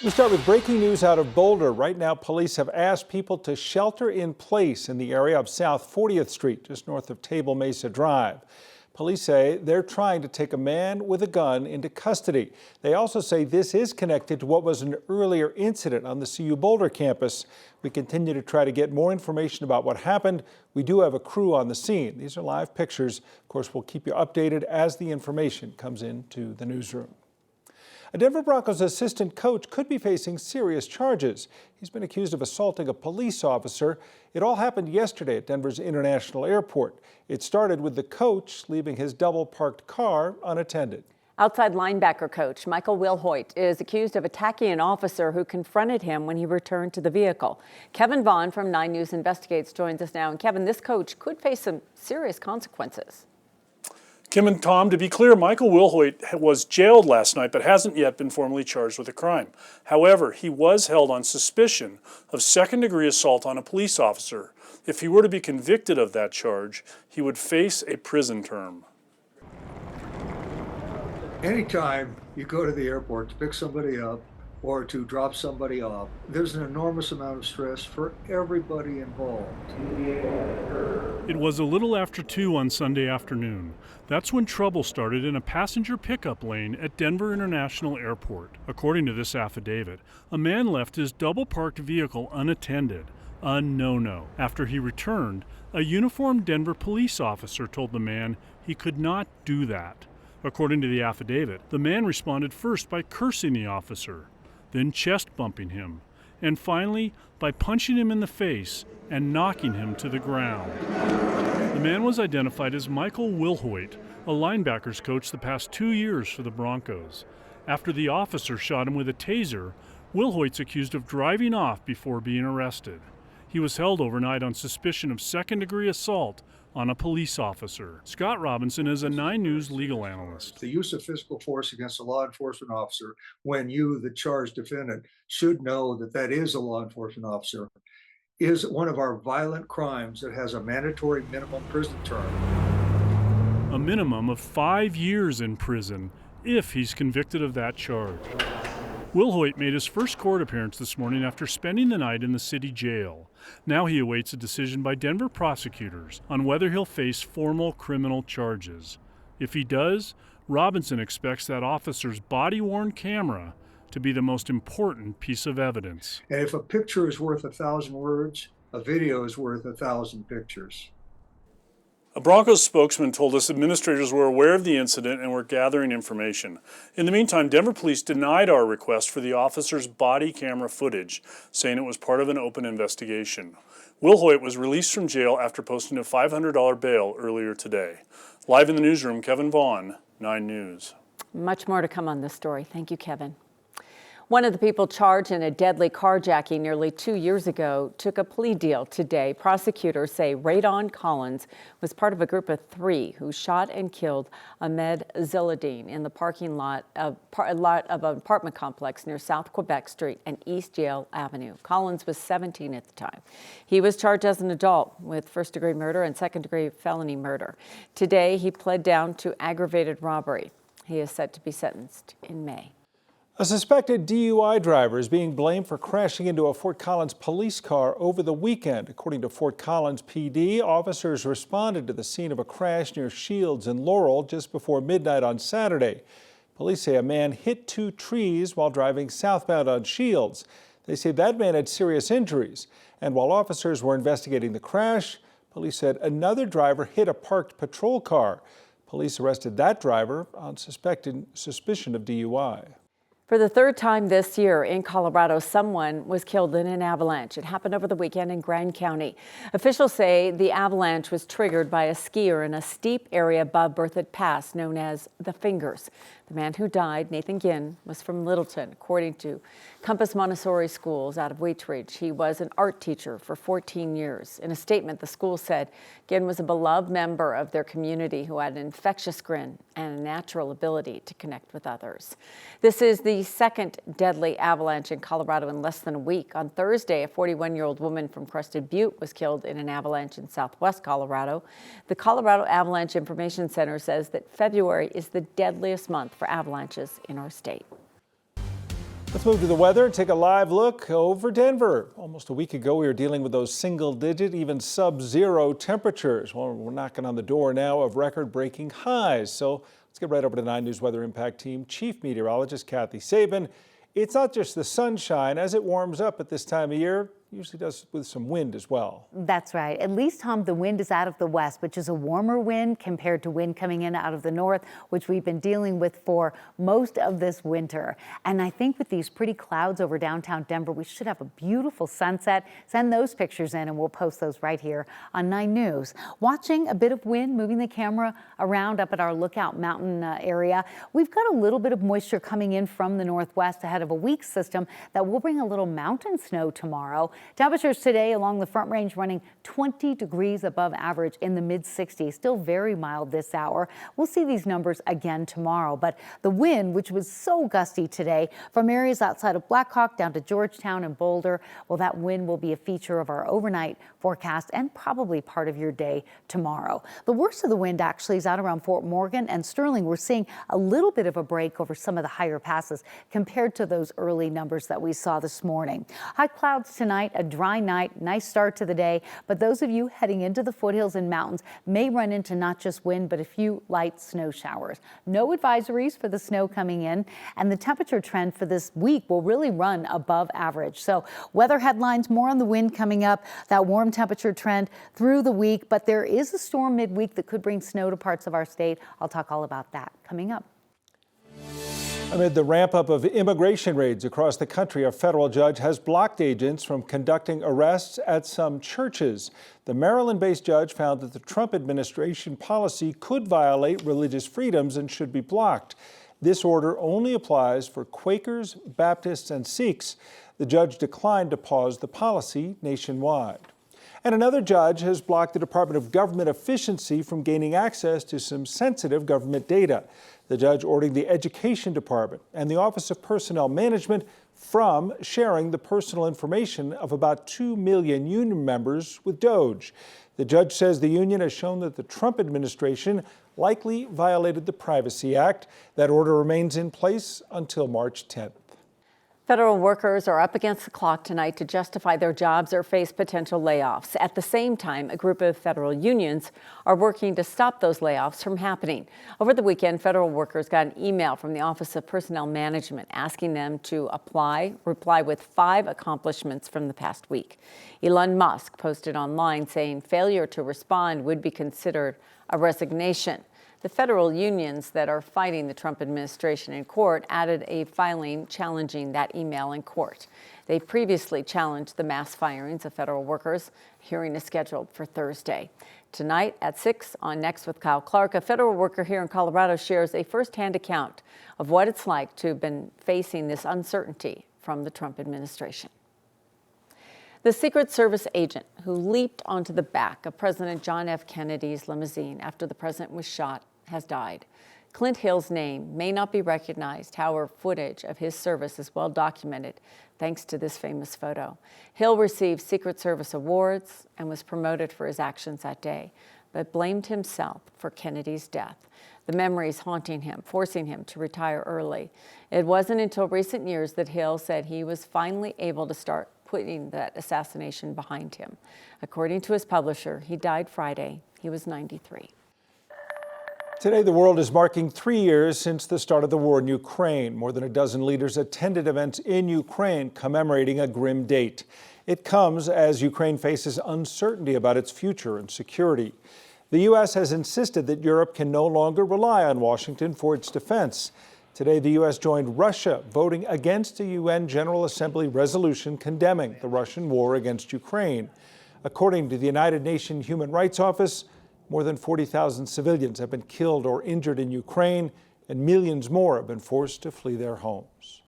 We start with breaking news out of Boulder. Right now, police have asked people to shelter in place in the area of South 40th Street, just north of Table Mesa Drive. Police say they're trying to take a man with a gun into custody. They also say this is connected to what was an earlier incident on the CU Boulder campus. We continue to try to get more information about what happened. We do have a crew on the scene. These are live pictures. Of course, we'll keep you updated as the information comes into the newsroom. A Denver Broncos assistant coach could be facing serious charges. He's been accused of assaulting a police officer. It all happened yesterday at Denver's International Airport. It started with the coach leaving his double-parked car unattended. Outside linebacker coach Michael Wilhoite is accused of attacking an officer who confronted him when he returned to the vehicle. Kevin Vaughn from 9 News Investigates joins us now. And Kevin, this coach could face some serious consequences. Kim and Tom, to be clear, Michael Wilhoite was jailed last night but hasn't yet been formally charged with a crime. However, he was held on suspicion of second-degree assault on a police officer. If he were to be convicted of that charge, he would face a prison term. Anytime you go to the airport to pick somebody up or to drop somebody off, there's an enormous amount of stress for everybody involved. It was a little after 2 on Sunday afternoon. That's when trouble started in a passenger pickup lane at Denver International Airport. According to this affidavit, a man left his double-parked vehicle unattended, a no-no. After he returned, a uniformed Denver police officer told the man he could not do that. According to the affidavit, the man responded first by cursing the officer, then chest bumping him, and finally by punching him in the face and knocking him to the ground. The man was identified as Michael Wilhoite, a linebackers coach the past 2 years for the Broncos. After the officer shot him with a taser, Wilhoite's accused of driving off before being arrested. He was held overnight on suspicion of second-degree assault on a police officer. Scott Robinson is a 9 News legal analyst. The use of physical force against a law enforcement officer when you, the charged defendant, should know that that is a law enforcement officer is one of our violent crimes that has a mandatory minimum prison term. A minimum of 5 years in prison if he's convicted of that charge. Wilhoite made his first court appearance this morning after spending the night in the city jail. Now he awaits a decision by Denver prosecutors on whether he'll face formal criminal charges. If he does, Robinson expects that officer's body-worn camera to be the most important piece of evidence. And if a picture is worth 1,000 words, a video is worth 1,000 pictures. A Broncos spokesman told us administrators were aware of the incident and were gathering information. In the meantime, Denver police denied our request for the officer's body camera footage, saying it was part of an open investigation. Wilhoite was released from jail after posting a $500 bail earlier today. Live in the newsroom, Kevin Vaughn, 9 News. Much more to come on this story. Thank you, Kevin. One of the people charged in a deadly carjacking nearly 2 years ago took a plea deal today. Prosecutors say Radon Collins was part of a group of 3 who shot and killed Ahmed Zilladine in the parking lot of an apartment complex near South Quebec Street and East Yale Avenue. Collins was 17 at the time. He was charged as an adult with first-degree murder and second-degree felony murder. Today, he pled down to aggravated robbery. He is set to be sentenced in May. A suspected DUI driver is being blamed for crashing into a Fort Collins police car over the weekend. According to Fort Collins PD, officers responded to the scene of a crash near Shields and Laurel just before midnight on Saturday. Police say a man hit 2 trees while driving southbound on Shields. They say that man had serious injuries. And while officers were investigating the crash, police said another driver hit a parked patrol car. Police arrested that driver on suspicion of DUI. For the 3rd time this year in Colorado, someone was killed in an avalanche. It happened over the weekend in Grand County. Officials say the avalanche was triggered by a skier in a steep area above Berthoud Pass known as the Fingers. The man who died, Nathan Ginn, was from Littleton. According to Compass Montessori Schools out of Wheat Ridge, he was an art teacher for 14 years. In a statement, the school said Ginn was a beloved member of their community who had an infectious grin and a natural ability to connect with others. This is the second deadly avalanche in Colorado in less than a week. On Thursday, a 41-year-old woman from Crested Butte was killed in an avalanche in southwest Colorado. The Colorado Avalanche Information Center says that February is the deadliest month for avalanches in our state. Let's move to the weather and take a live look over Denver. Almost a week ago, we were dealing with those single-digit, even sub-zero temperatures. Well, we're knocking on the door now of record-breaking highs. So let's get right over to 9 News Weather Impact Team Chief Meteorologist Kathy Sabin. It's not just the sunshine. As it warms up at this time of year, usually does with some wind as well. That's right. At least, Tom, the wind is out of the west, which is a warmer wind compared to wind coming in out of the north, which we've been dealing with for most of this winter. And I think with these pretty clouds over downtown Denver, we should have a beautiful sunset. Send those pictures in and we'll post those right here on 9 News. Watching a bit of wind, moving the camera around up at our Lookout Mountain area. We've got a little bit of moisture coming in from the northwest ahead of a weak system that will bring a little mountain snow tomorrow. Temperatures today along the Front Range running 20 degrees above average in the mid-60s. Still very mild this hour. We'll see these numbers again tomorrow. But the wind, which was so gusty today from areas outside of Black Hawk down to Georgetown and Boulder, well, that wind will be a feature of our overnight forecast and probably part of your day tomorrow. The worst of the wind actually is out around Fort Morgan and Sterling. We're seeing a little bit of a break over some of the higher passes compared to those early numbers that we saw this morning. High clouds tonight, a dry night, nice start to the day, but those of you heading into the foothills and mountains may run into not just wind, but a few light snow showers. No advisories for the snow coming in, and the temperature trend for this week will really run above average. So weather headlines, more on the wind coming up, that warm temperature trend through the week, but there is a storm midweek that could bring snow to parts of our state. I'll talk all about that coming up. Amid the ramp-up of immigration raids across the country, a federal judge has blocked agents from conducting arrests at some churches. The Maryland-based judge found that the Trump administration policy could violate religious freedoms and should be blocked. This order only applies for Quakers, Baptists, and Sikhs. The judge declined to pause the policy nationwide. And another judge has blocked the Department of Government Efficiency from gaining access to some sensitive government data. The judge ordered the Education Department and the Office of Personnel Management from sharing the personal information of about 2 million union members with DOJ. The judge says the union has shown that the Trump administration likely violated the Privacy Act. That order remains in place until March 10th. Federal workers are up against the clock tonight to justify their jobs or face potential layoffs. At the same time, a group of federal unions are working to stop those layoffs from happening. Over the weekend, federal workers got an email from the Office of Personnel Management asking them to reply with 5 accomplishments from the past week. Elon Musk posted online saying failure to respond would be considered a resignation. The federal unions that are fighting the Trump administration in court added a filing challenging that email in court. They previously challenged the mass firings of federal workers. Hearing is scheduled for Thursday. Tonight at 6 on Next with Kyle Clark, a federal worker here in Colorado shares a firsthand account of what it's like to have been facing this uncertainty from the Trump administration. The Secret Service agent who leaped onto the back of President John F. Kennedy's limousine after the president was shot has died. Clint Hill's name may not be recognized, however, footage of his service is well documented thanks to this famous photo. Hill received Secret Service awards and was promoted for his actions that day, but blamed himself for Kennedy's death. The memories haunting him, forcing him to retire early. It wasn't until recent years that Hill said he was finally able to start putting that assassination behind him. According to his publisher, he died Friday. He was 93. Today, the world is marking 3 years since the start of the war in Ukraine. More than a dozen leaders attended events in Ukraine commemorating a grim date. It comes as Ukraine faces uncertainty about its future and security. The U.S. has insisted that Europe can no longer rely on Washington for its defense. Today, the U.S. joined Russia, voting against a UN General Assembly resolution condemning the Russian war against Ukraine. According to the United Nations Human Rights Office, more than 40,000 civilians have been killed or injured in Ukraine, and millions more have been forced to flee their homes.